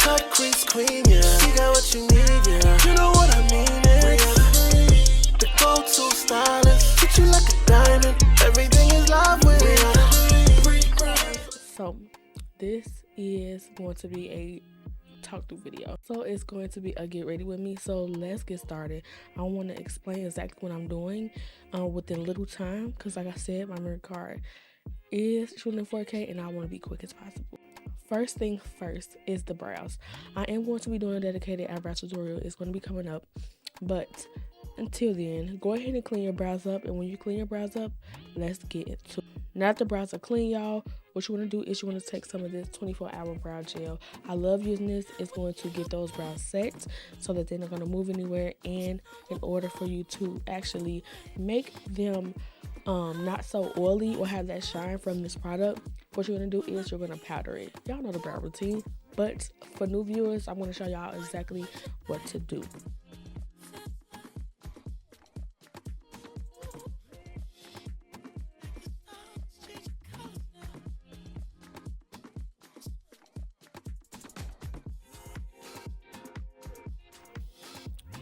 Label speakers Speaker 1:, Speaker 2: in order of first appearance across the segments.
Speaker 1: Cut crease queen, yeah. You got what you need, yeah. You know what I mean, it's the go-to stylist. Treat you like a diamond. Everything is love with Briana.
Speaker 2: So this is going to be a talk through video. So it's going to be a get ready with me. So let's get started. I want to explain exactly what I'm doing within little time, because like I said, my memory card is shooting in 4K and I want to be quick as possible. First thing first is the brows. I am going to be doing a dedicated eyebrow tutorial. It's going to be coming up, but until then, go ahead and clean your brows up. And when you clean your brows up, let's get into it. Now that the brows are clean, y'all, what you want to do is you want to take some of this 24-hour brow gel. I love using this. It's going to get those brows set so that they're not going to move anywhere. And in order for you to actually make them not so oily or have that shine from this product, what you're going to do is you're going to powder it. Y'all know the brow routine, but for new viewers, I'm going to show y'all exactly what to do.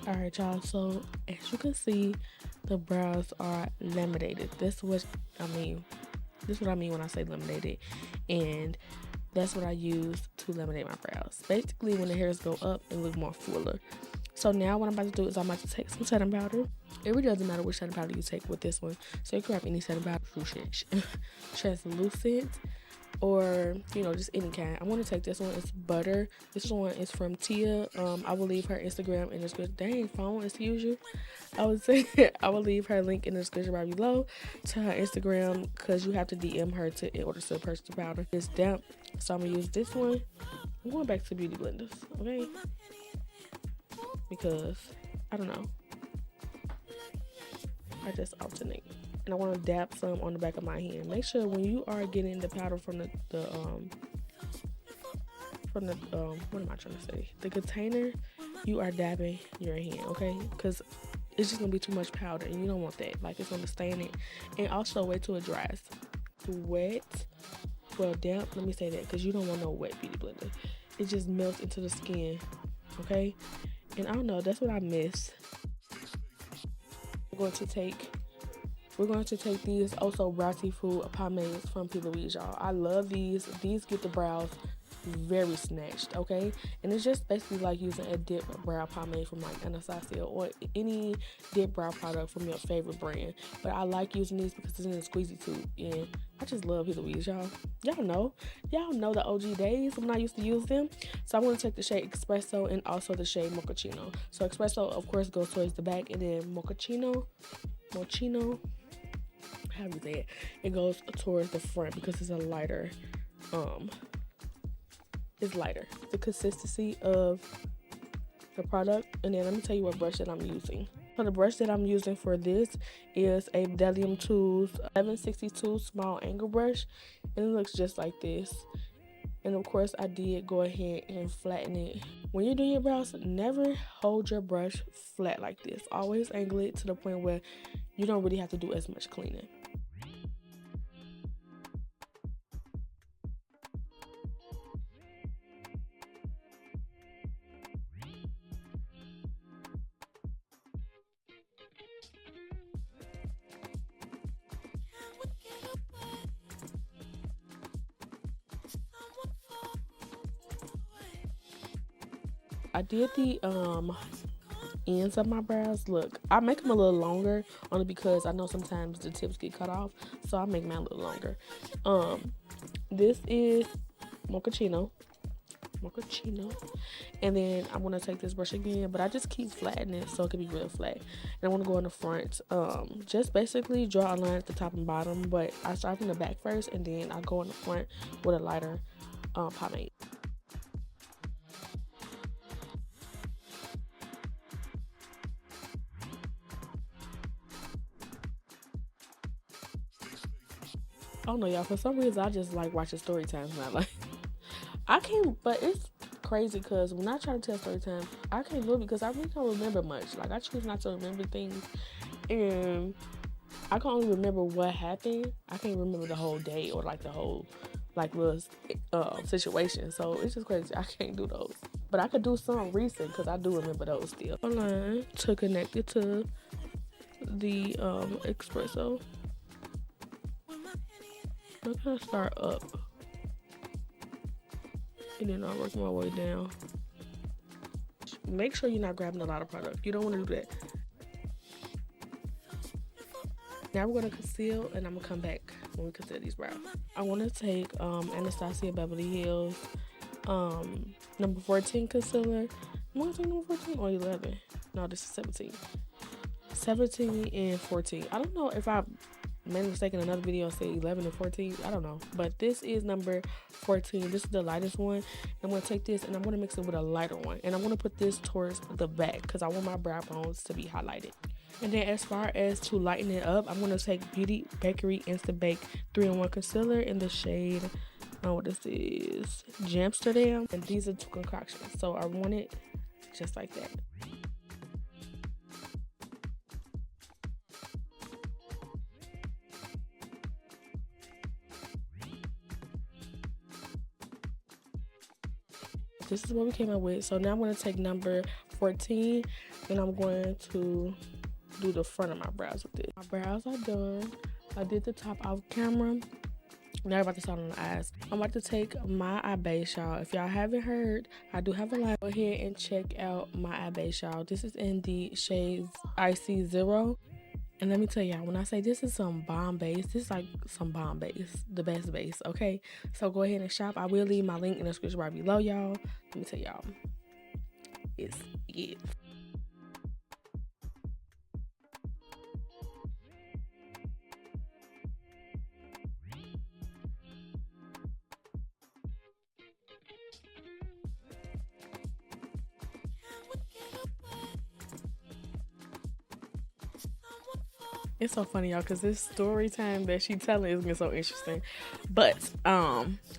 Speaker 2: Alright, y'all, so as you can see, the brows are laminated. This is what I mean when I say laminated, and that's what I use to laminate my brows. Basically, when the hairs go up, it looks more fuller. So now what I'm about to do is I'm about to take some setting powder. It really doesn't matter which setting powder you take with this one. So you can grab any setting powder, translucent, or just any kind. I want to take this one. It's butter. This one is from Tia. I will leave her Instagram in the description. Dang, phone, excuse you. I will leave her link in the description right below to her Instagram, because you have to DM her in order to purchase the powder. It's damp, so I'm gonna use this one. I'm going back to beauty blenders, okay? Because I don't know, I just alternate. And I want to dab some on the back of my hand. Make sure when you are getting the powder from the what am I trying to say? The container, you are dabbing your hand, okay? Because it's just gonna be too much powder, and you don't want that. Like, it's gonna stain it. And also wait till it dries. Wet, well, damp. Let me say that, because you don't want no wet beauty blender. It just melts into the skin, okay? And I don't know. That's what I miss. We're going to take these also brow food pomades from P. Louise, y'all. I love these. These get the brows very snatched, okay? And it's just basically like using a dip brow pomade from like Anastasia or any dip brow product from your favorite brand. But I like using these because it's in a squeezy tube, and I just love P. Louise, y'all. Y'all know the OG days when I used to use them. So I'm going to take the shade Espresso and also the shade Mochaccino. So Espresso, of course, goes towards the back, and then Mochaccino, how do you say it? It goes towards the front because it's a lighter, it's lighter. The consistency of the product. And then let me tell you what brush that I'm using. So the brush that I'm using for this is a Bdellium Tools 1162 small angle brush, and it looks just like this. And of course, I did go ahead and flatten it. When you're doing your brows, never hold your brush flat like this. Always angle it to the point where you don't really have to do as much cleaning. I did the ends of my brows. Look, I make them a little longer only because I know sometimes the tips get cut off, so I make mine a little longer. This is Mochaccino, and then I'm gonna take this brush again, but I just keep flattening it so it can be real flat. And I want to go in the front, just basically draw a line at the top and bottom, but I start from the back first, and then I go in the front with a lighter pomade. I don't know, y'all. For some reason, I just like watching story times now. Like, I can't, but it's crazy because when I try to tell story times, I can't do it because I really don't remember much. Like, I choose not to remember things, and I can only remember what happened. I can't remember the whole day or like the whole like little situations. So it's just crazy. I can't do those. But I could do some recent because I do remember those still. Line to connect it to the espresso. I'm gonna start up. And then I'll work my way down. Make sure you're not grabbing a lot of product. You don't want to do that. Now we're going to conceal, and I'm going to come back when we conceal these brows. I want to take Anastasia Beverly Hills number 14 concealer. I'm going to take number 14 or 11. No, this is 17. 17 and 14. I don't know if I made a mistake in another video and said 11 and 14. I don't know. But this is number 14. This is the lightest one. I'm going to take this and I'm going to mix it with a lighter one. And I'm going to put this towards the back because I want my brow bones to be highlighted. And then as far as to lighten it up, I'm going to take Beauty Bakery Instant Bake 3-in-1 Concealer in the shade, what this is, Jamsterdam. And these are 2 concoctions. So I want it just like that. This is what we came up with. So now I'm going to take number 14 and I'm going to do the front of my brows with it. My brows are done. I did the top off camera. Now I'm about to start on the eyes. I'm about to take my eye base, y'all. If y'all haven't heard, I do have a line. Go ahead and check out my eye base, y'all. This is in the shades Icy Zero. And let me tell y'all, when I say this is some bomb base, this is like some bomb base, the best base, okay? So go ahead and shop. I will leave my link in the description right below, y'all. Let me tell y'all, it's it. It's so funny, y'all, because this story time that she telling is getting so interesting. But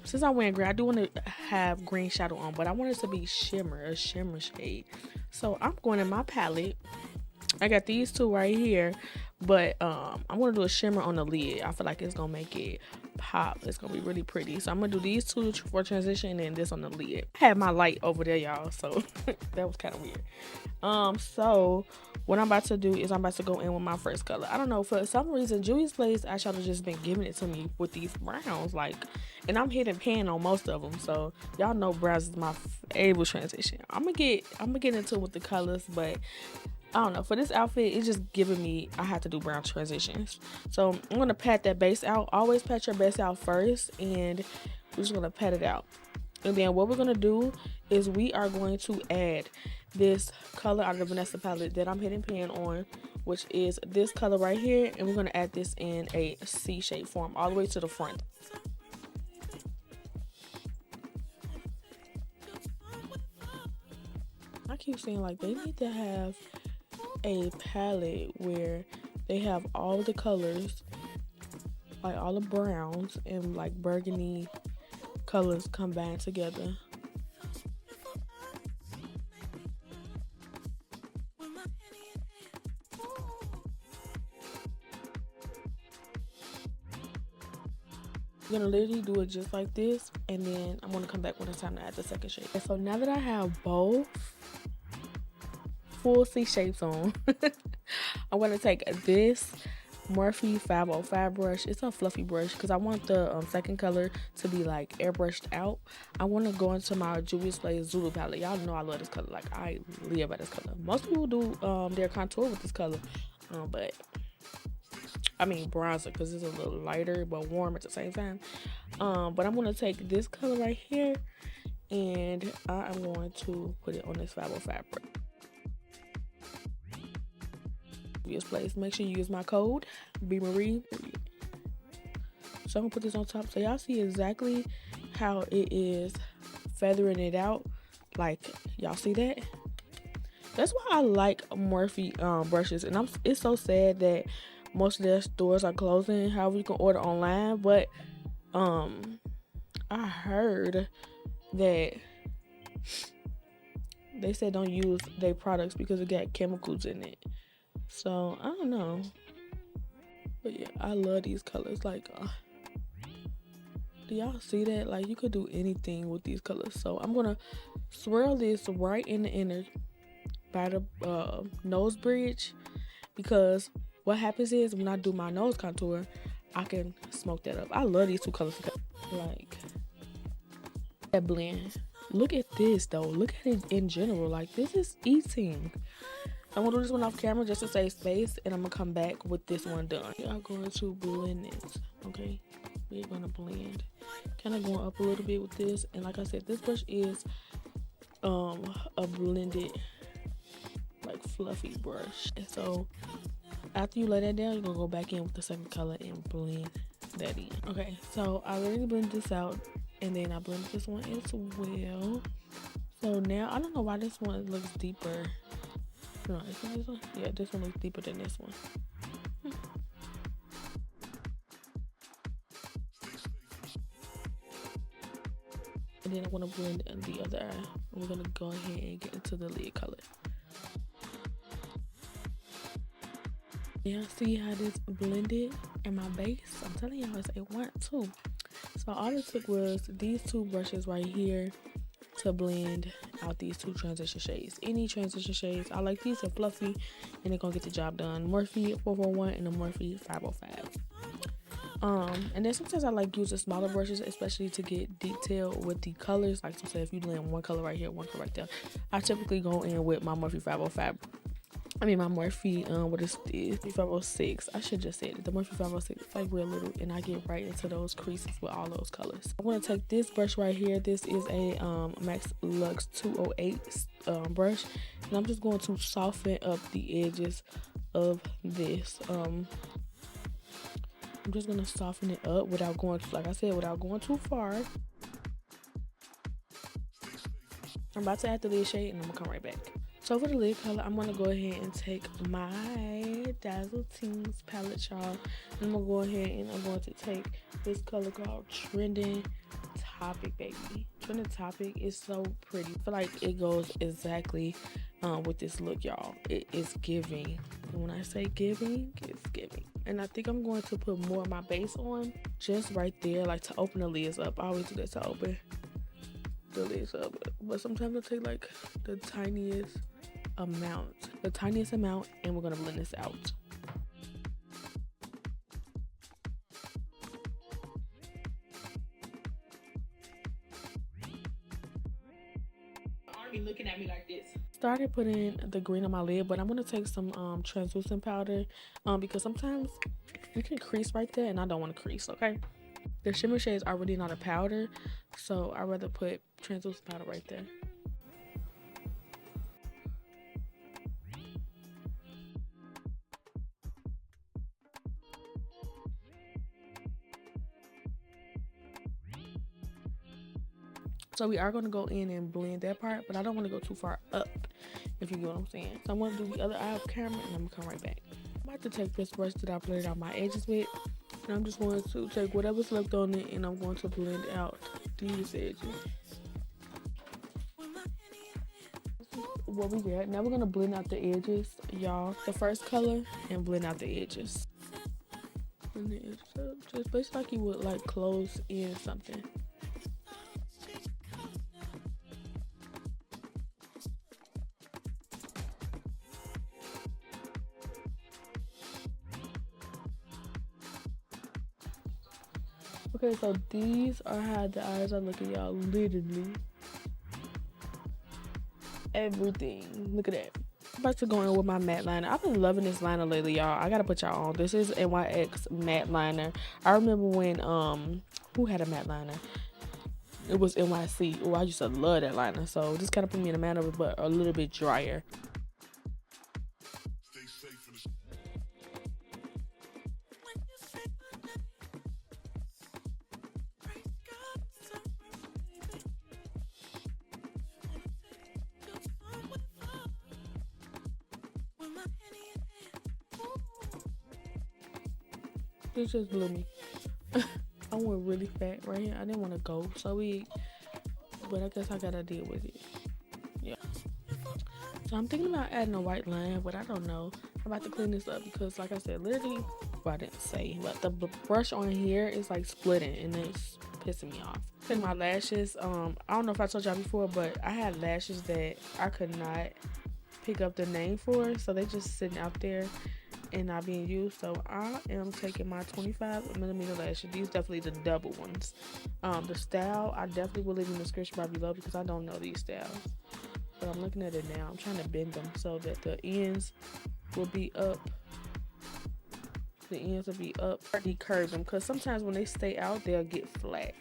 Speaker 2: since I'm wearing green, I do want to have green shadow on, but I want it to be shimmer, a shimmer shade. So I'm going in my palette. I got these 2 right here, but I'm going to do a shimmer on the lid. I feel like it's going to make it pop. It's going to be really pretty. So I'm going to do these 2 for transition and this on the lid. I had my light over there, y'all, so that was kind of weird. So what I'm about to do is I'm about to go in with my first color. I don't know, for some reason Juvia's Place eyeshadow just been giving it to me with these browns, like, and I'm hitting pan on most of them. So y'all know browns is my favorite transition. I'm gonna get into it with the colors, but I don't know, for this outfit it's just giving me I have to do brown transitions. So I'm gonna pat that base out. Always pat your base out first, and we're just gonna pat it out. And then what we're gonna do is we are going to add this color out of the Vanessa palette that I'm hitting pan on, which is this color right here, and we're going to add this in a C shape form all the way to the front. I keep saying, like, they need to have a palette where they have all the colors, like all the browns and like burgundy colors combined together. I'm gonna literally do it just like this, and then I'm gonna come back when it's time to add the second shade. And so now that I have both full C shapes on, I'm gonna take this Morphe 505 brush. It's a fluffy brush because I want the second color to be like airbrushed out. I want to go into my Juvia's Place Zulu palette. Y'all know I love this color. Like, I live by this color. Most people do their contour with this color, but I mean bronzer because it's a little lighter but warm at the same time. But I'm going to take this color right here and I am going to put it on this 505 brush. Place. Make sure you use my code Marie. So I'm gonna put this on top so y'all see exactly how it is feathering it out. Like, y'all see that? That's why I like Morphe brushes, and it's so sad that most of their stores are closing. However, you can order online, but I heard that they said don't use their products because it got chemicals in it. So I don't know, but yeah, I love these colors. Like, Do y'all see that? Like, you could do anything with these colors. So I'm gonna swirl this right in the inner by the nose bridge, because what happens is when I do my nose contour, I can smoke that up. I love these two colors together. Like, that blend. Look at this though. Look at it in general. Like, this is eating. I'm gonna do this one off camera just to save space, and I'm gonna come back with this one done. We are going to blend it. Okay, we're gonna blend. Kind of going up a little bit with this, and like I said, this brush is a blended, like, fluffy brush. And so after you lay that down, you're gonna go back in with the second color and blend that in. Okay, so I already blended this out, and then I blended this one as well. So now I don't know why this one looks deeper. No, isn't this one? Yeah, this one looks deeper than this one. And then I want to blend in the other eye. We're gonna go ahead and get into the lid color. Yeah, see how this blended in my base? I'm telling y'all, it's a 1-2. So all it took was these two brushes right here to blend out these two transition shades. Any transition shades, I like these. They're fluffy and they're gonna get the job done. Morphe 441 and the Morphe 505. And then sometimes I like using smaller brushes, especially to get detail with the colors. Like, so say if you blend one color right here, one color right there, I typically go in with my Morphe 505. I mean, my Morphe, what is this? 506. I should just say it. The Morphe 506. It's like real little, and I get right into those creases with all those colors. I'm gonna take this brush right here. This is a Max Lux 208 brush, and I'm just going to soften up the edges of this. I'm just gonna soften it up without going, like I said, without going too far. I'm about to add the lid shade, and I'm gonna come right back. So for the lid color, I'm going to go ahead and take my Dazzle Teens palette, y'all. And I'm going to go ahead and I'm going to take this color called Trending Topic, baby. Trending Topic is so pretty. I feel like it goes exactly with this look, y'all. It is giving. And when I say giving, it's giving. And I think I'm going to put more of my base on just right there, like to open the lids up. I always do that to open the lids up. But sometimes I take like the tiniest amount, and we're gonna blend this out. Already looking at me like this. Started putting the green on my lid, but I'm gonna take some translucent powder because sometimes you can crease right there, and I don't want to crease. Okay, the shimmer shade is already not a powder, so I'd rather put translucent powder right there. So we are going to go in and blend that part, but I don't want to go too far up, if you get what I'm saying. So I'm going to do the other eye of camera, and I'm going to come right back. I'm about to take this brush that I blended out my edges with, and I'm just going to take whatever's left on it, and I'm going to blend out these edges. What we got. Now we're going to blend out the edges, y'all. The first color, and blend out the edges. Blend the edges up, just basically like you would like close in something. Okay, so these are how the eyes are looking, y'all. Literally everything. Look at that. I'm about to go in with my matte liner. I've been loving this liner lately, y'all. I gotta put y'all on. This is NYX matte liner. I remember when who had a matte liner? It was NYC. Oh, I used to love that liner. So this kind of put me in a matte, but a little bit drier. This just blew me. I went really fat right here. I didn't want to go so big, but I guess I gotta deal with it. Yeah. So I'm thinking about adding a white line, but I don't know. I'm about to clean this up because, like I said, literally, well, I didn't say, but the brush on here is like splitting, and it's pissing me off. Take my lashes. I don't know if I told y'all before, but I had lashes that I could not pick up the name for, so they just sitting out there and not being used. So I am taking my 25mm lashes. These definitely the double ones. The style I definitely will leave in the description bar below because I don't know these styles. But I'm looking at it now. I'm trying to bend them so that the ends will be up. The ends will be up. Or decurve them because sometimes when they stay out, they'll get flat.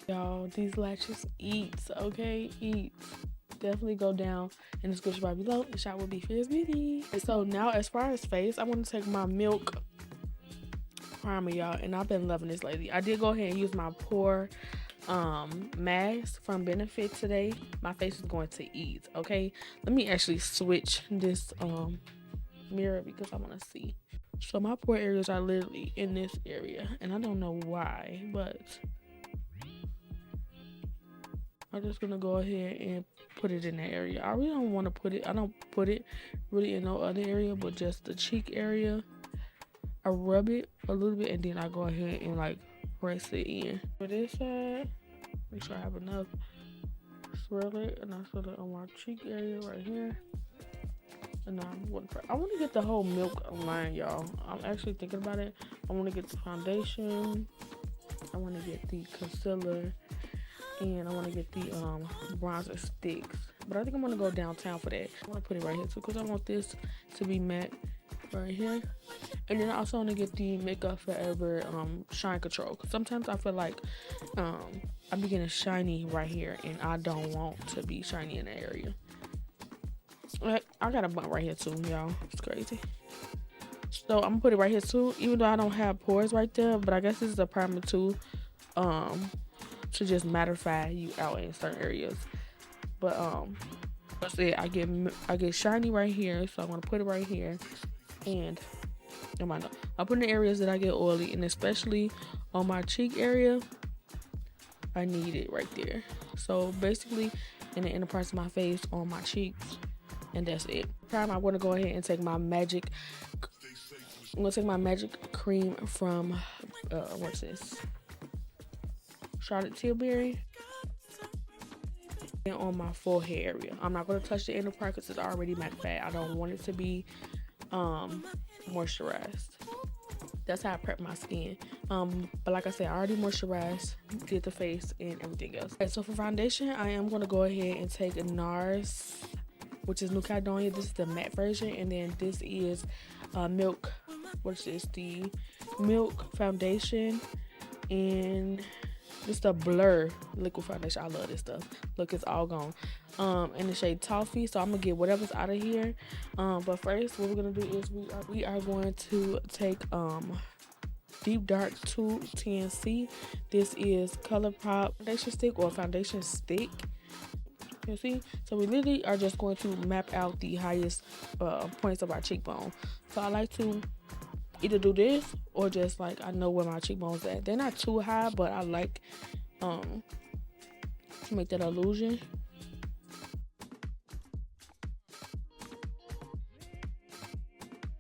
Speaker 2: Y'all, these lashes eats, okay? Eats. Definitely go down in the description bar below and shop with Bfiercebeauty. And so now, as far as face, I want to take my Milk primer, y'all, and I've been loving this lately. I did go ahead and use my pore mask from Benefit today. My face is going to ease, okay? Let me actually switch this mirror because I want to see. So my pore areas are literally in this area, and I don't know why, but I'm just gonna go ahead and put it in that area. I really don't want to put it, I don't put it really in no other area but just the cheek area. I rub it a little bit and then I go ahead and like press it in. For this side, make sure I have enough. Swirl it, and I swirl it on my cheek area right here. And I want to get the whole Milk line, y'all. I'm actually thinking about it. I want to get the foundation. I want to get the concealer. And I want to get the bronzer sticks. But I think I'm going to go downtown for that. I want to put it right here too because I want this to be matte right here. And then I also want to get the Makeup Forever shine control. Cause sometimes I feel like I'm getting shiny right here and I don't want to be shiny in that area. I got a bump right here too, y'all. It's crazy. So I'm gonna put it right here too, even though I don't have pores right there. But I guess this is a primer too, to just mattify you out in certain areas. But let's say I get shiny right here, so I'm gonna put it right here. And I'll put in the areas that I get oily, and especially on my cheek area, I need it right there. So basically in the inner parts of my face, on my cheeks, and that's it. Prime, I want to go ahead and take my magic. I'm gonna take my magic cream from what's this? Charlotte Tilbury. And on my forehead area. I'm not gonna touch the inner part because it's already mattified. I don't want it to be moisturized. That's how I prep my skin. But like I said, I already moisturized, did the face and everything else. Okay, so for foundation, I am gonna go ahead and take a NARS, which is New Caledonia. This is the matte version, and then this is Milk. What's this? The Milk foundation, and this is the Blur liquid foundation. I love this stuff. Look, it's all gone. In the shade Toffee. So I'm gonna get whatever's out of here. But first, what we're gonna do is we are going to take Deep Dark 210C. This is ColourPop foundation stick or foundation stick. You see? So we literally are just going to map out the highest points of our cheekbone. So I like to either do this or just like I know where my cheekbones at. They're not too high, but I like to make that illusion.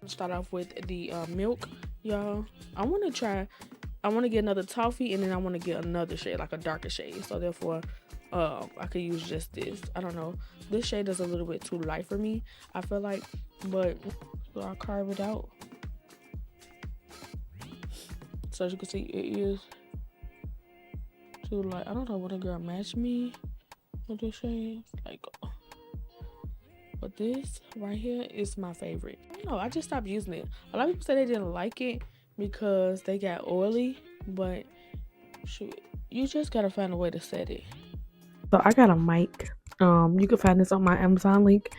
Speaker 2: Start off with the Milk, y'all. I want to get another Toffee, and then I want to get another shade, like a darker shade. So therefore I could use just this. I don't know, this shade is a little bit too light for me, I feel like, but so I'll carve it out. So as you can see, it is too light. I don't know what a girl match me with this shade, like, but this right here is my favorite. I don't know, I just stopped using it. A lot of people say they didn't like it because they got oily, but shoot, you just gotta find a way to set it. So I got a mic. You can find this on my Amazon link.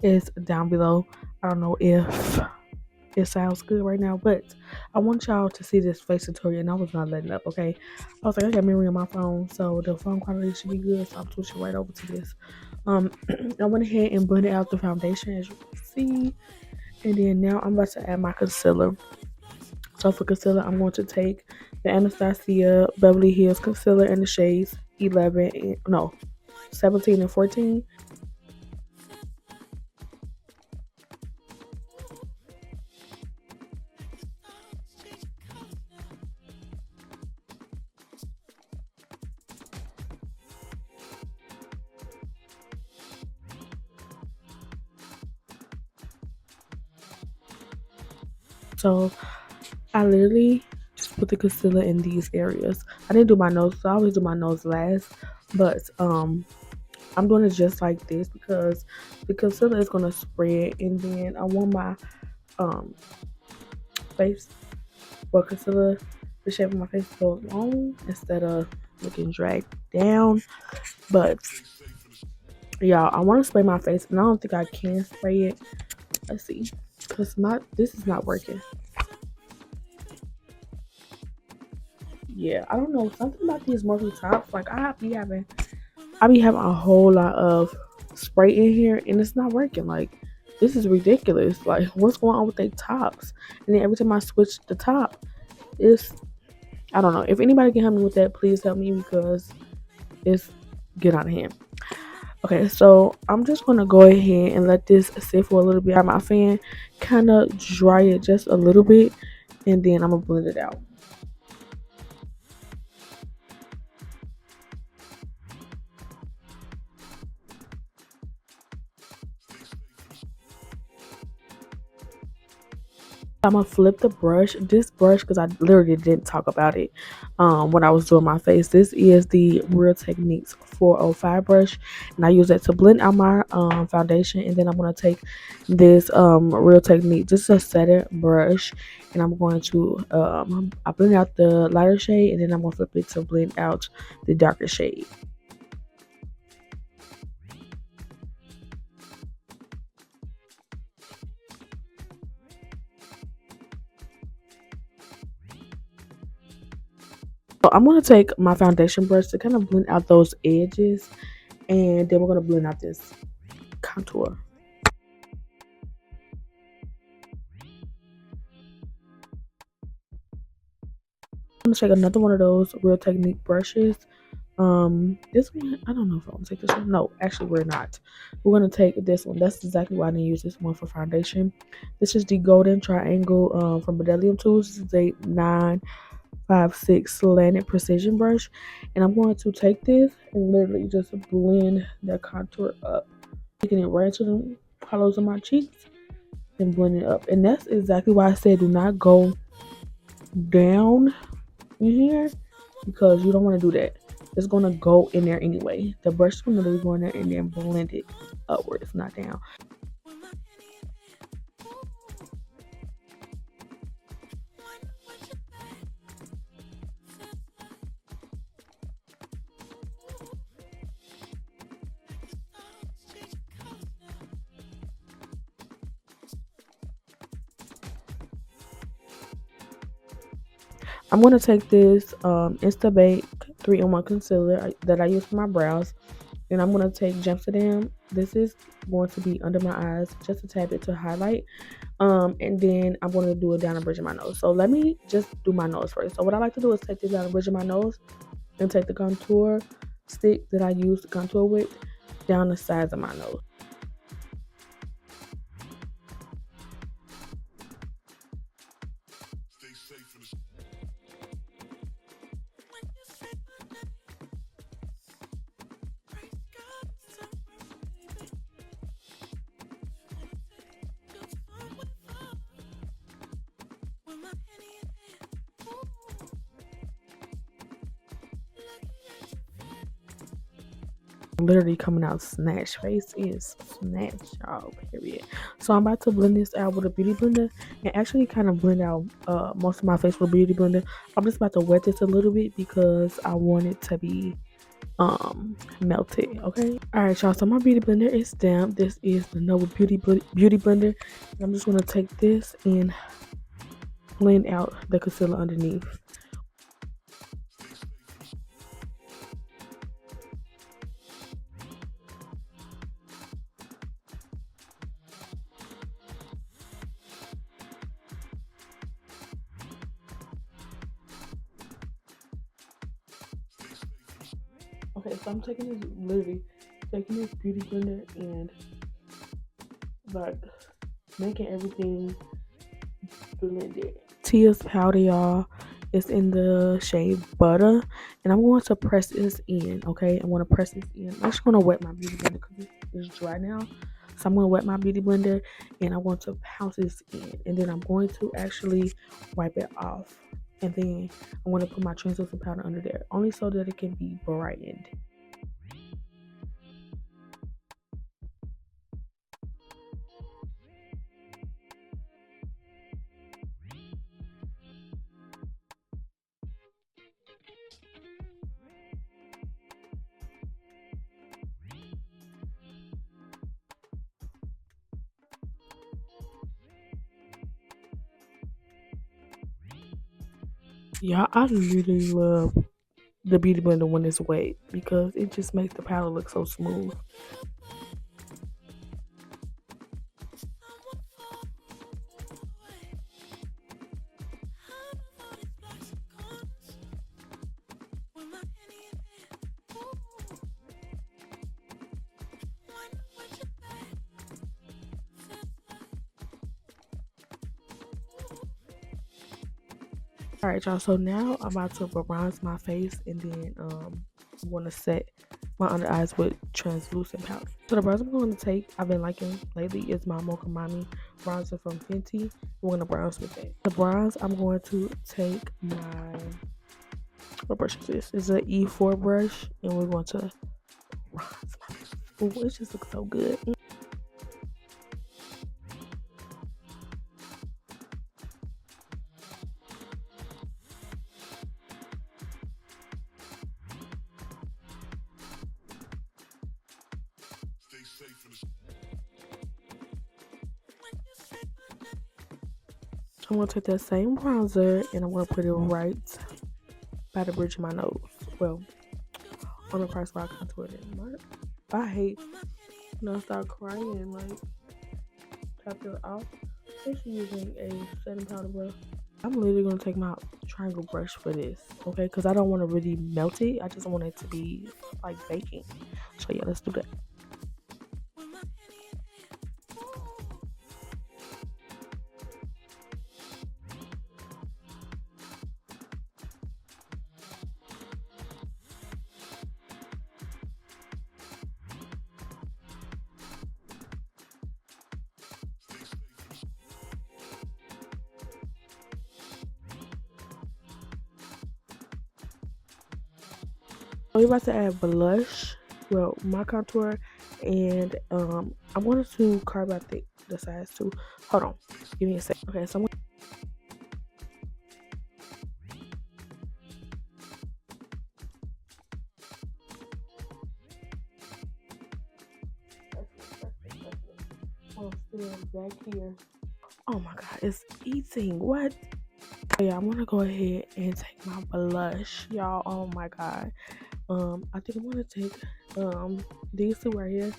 Speaker 2: It's down below. I don't know if it sounds good right now, but I want y'all to see this face tutorial, and I was not letting up, okay? I was like, I got memory on my phone, so the phone quality should be good, so I'm switching right over to this. I went ahead and blended out the foundation, as you can see, and then now I'm about to add my concealer. So for concealer, I'm going to take the Anastasia Beverly Hills concealer in the shades 17 and 14. So I literally just put the concealer in these areas. I didn't do my nose, so I always do my nose last. But I'm doing it just like this because the concealer is gonna spread, and then I want my um face or concealer, the shape of my face to go long instead of looking dragged down. But y'all, I want to spray my face, and I don't think I can spray it. Let's see, cause this is not working. Yeah, I don't know, something about these multi tops. Like I be having a whole lot of spray in here, and it's not working. Like this is ridiculous. Like what's going on with their tops? And then every time I switch the top, it's I don't know. If anybody can help me with that, please help me because it's get out of hand. Okay, so I'm just gonna go ahead and let this sit for a little bit. My fan kind of dry it just a little bit, and then I'm gonna blend it out. I'm gonna flip the brush. This brush, because I literally didn't talk about it when I was doing my face. This is the Real Techniques 405 brush, and I use that to blend out my foundation. And then I'm gonna take this Real Technique, just a setter brush, and I'm going to I blend out the lighter shade, and then I'm gonna flip it to blend out the darker shade. So I'm gonna take my foundation brush to kind of blend out those edges, and then we're gonna blend out this contour. I'm gonna take another one of those Real Technique brushes. This one, I don't know if I want to take this one. No, actually, we're not. We're gonna take this one. That's exactly why I didn't use this one for foundation. This is the Golden Triangle from Bedelium Tools. This is a 956 slanted precision brush, and I'm going to take this and literally just blend the contour up, taking it right to the hollows of my cheeks and blend it up. And that's exactly why I said do not go down in here because you don't want to do that. It's gonna go in there anyway. The brush is gonna go in there and then blend it upwards, not down. I'm gonna take this Insta Bake 3-in-1 concealer that I use for my brows, and I'm gonna take Amsterdam. This is going to be under my eyes, just a tad bit to highlight. And then I'm gonna do it down the bridge of my nose. So let me just do my nose first. So what I like to do is take this down the bridge of my nose and take the contour stick that I use to contour with down the sides of my nose. Literally coming out snatch. Face is snatch, y'all, period. So I'm about to blend this out with a beauty blender and actually kind of blend out most of my face with a beauty blender. I'm just about to wet this a little bit because I want it to be melted. Okay, all right, y'all, so my beauty blender is damp. This is the Nova beauty blender. I'm just going to take this and blend out the concealer underneath. Okay, so I'm literally taking this beauty blender and like making everything blended. Tia's powder, y'all. It's in the shade Butter, and I'm going to press this in. Okay, I'm going to press this in. I'm just going to wet my beauty blender because it's dry now. So I'm going to wet my beauty blender and I want to pounce this in. And then I'm going to actually wipe it off. And then I'm going to put my translucent powder under there, only so that it can be brightened. Yeah, I really love the beauty blender when it's wet because it just makes the powder look so smooth. All right, y'all. So now I'm about to bronze my face, and then I'm going to set my under eyes with translucent powder. So the bronzer I'm going to take, I've been liking lately, is my Mocha Mami bronzer from Fenty. I'm going to bronze with it. The bronze, I'm going to take my, what brush is this? It's an E4 brush, and we're going to bronze my face. Ooh, it just looks so good. I'm going to take that same bronzer and I'm going to put it right by the bridge of my nose. Well, on the price where I contoured it. I hate when I start crying, like, after it off. Especially using a setting powder brush. I'm literally going to take my triangle brush for this, okay? Because I don't want to really melt it. I just want it to be like baking. So yeah, let's do that. We're about to add blush, well, my contour, and I'm going to carve out the sides too. Hold on, give me a sec. Okay, so still back here. Oh my god, it's eating. What? Yeah, I'm gonna go ahead and take my blush, y'all. Oh my god. I think I'm gonna take these two right here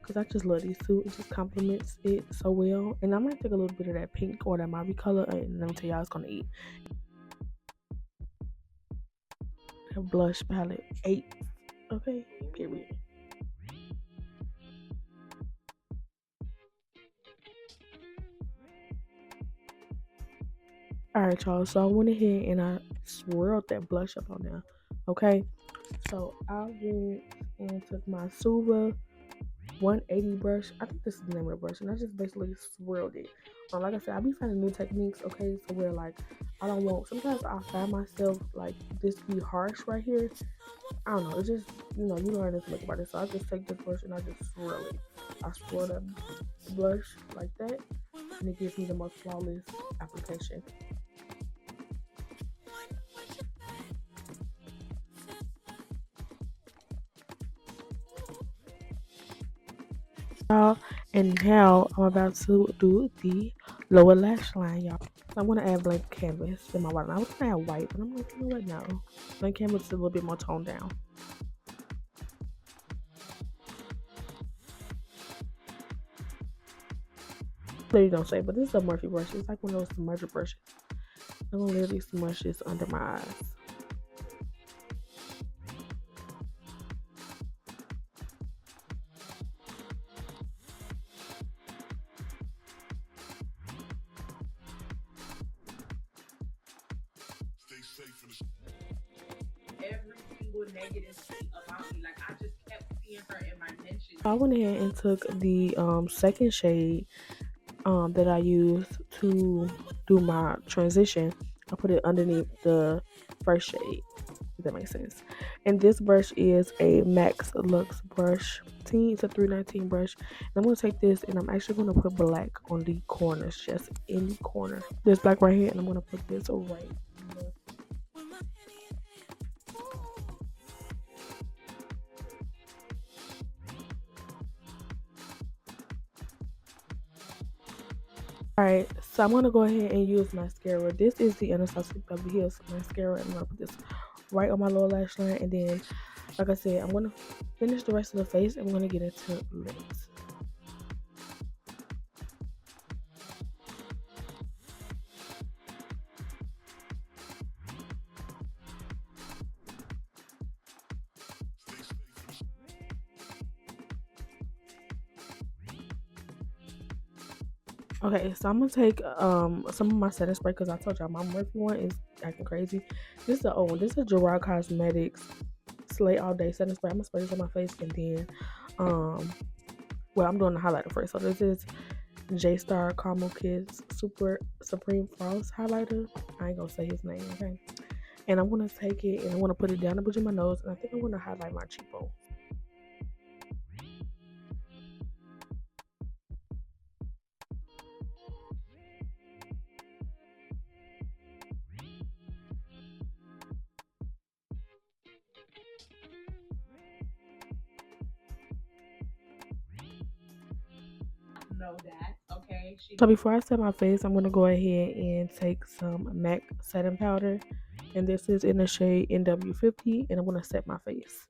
Speaker 2: because I just love these two. It just complements it so well. And I'm gonna take a little bit of that pink or that Marie color, and let me tell y'all, it's gonna eat. That blush palette 8. Okay, period. Alright, y'all. So I went ahead and I swirled that blush up on there. Okay. So I went and took my Suva 180 brush. I think this is the name of the brush, and I just basically swirled it. Like I said, I be finding new techniques, okay? So where like I don't want, sometimes I find myself like this be harsh right here. I don't know, it's just, you learn to make about it. So I just take this brush and I just swirl it. I swirl the blush like that, and it gives me the most flawless application. Y'all, and now I'm about to do the lower lash line, y'all. I want to add blank canvas in my water. I was gonna add white, but I'm like, you know what? No, blank canvas is a little bit more toned down. Literally don't say, but this is a Morphe brush. It's like one of those smudger brushes. I'm gonna literally smudge this under my eyes.
Speaker 3: Every single negative thing about me, like I just kept
Speaker 2: I went ahead and took the second shade that I used to do my transition. I put it underneath the first shade, if that makes sense. And this brush is a Max Lux brush. It's a 319 brush. And I'm going to take this and I'm actually going to put black on the corners, just in the corner. There's black right here, and I'm going to put this right here. Alright, so I'm going to go ahead and use mascara. This is the Anastasia Beverly Hills mascara. I'm going to put this right on my lower lash line. And then, like I said, I'm going to finish the rest of the face. And I'm going to get into lips. Okay, so I'm gonna take some of my setting spray because I told y'all my Murphy one is acting crazy. This is the old one. This is Gerard Cosmetics Slay All Day setting spray. I'm gonna spray this on my face and then well, I'm doing the highlighter first. So this is J Star Caramel Kiss Super Supreme Frost highlighter. I ain't gonna say his name, okay? And I'm gonna take it and I want to put it down the bridge of my nose, and I think I'm gonna highlight my cheekbone. So before I set my face, I'm going to go ahead and take some MAC setting powder. And this is in the shade NW50. And I'm going to set my face.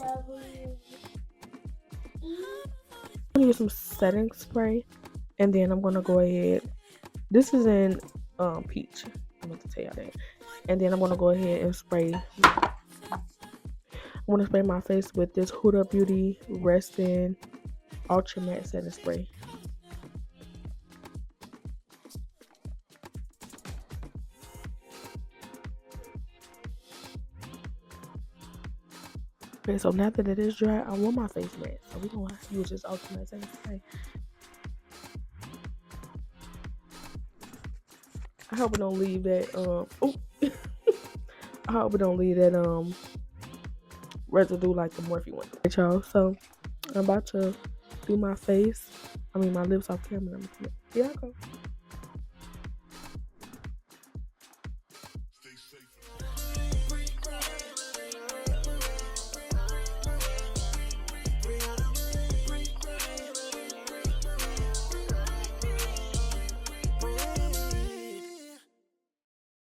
Speaker 2: I'm going to use some setting spray. And then I'm going to go ahead. This is in peach. I'm going to tell y'all that. And then I'm going to go ahead and spray. I'm going to spray my face with this Huda Beauty Resting Ultra Matte Setting Spray. Okay, so now that it is dry, I want my face matte. So we're going to use this Ultra Matte Setting Spray. I hope it don't leave that, I hope it don't leave that, residue like the Morphe one. Right, y'all, so I'm about to do my face. I mean, my lips off camera. Here I go.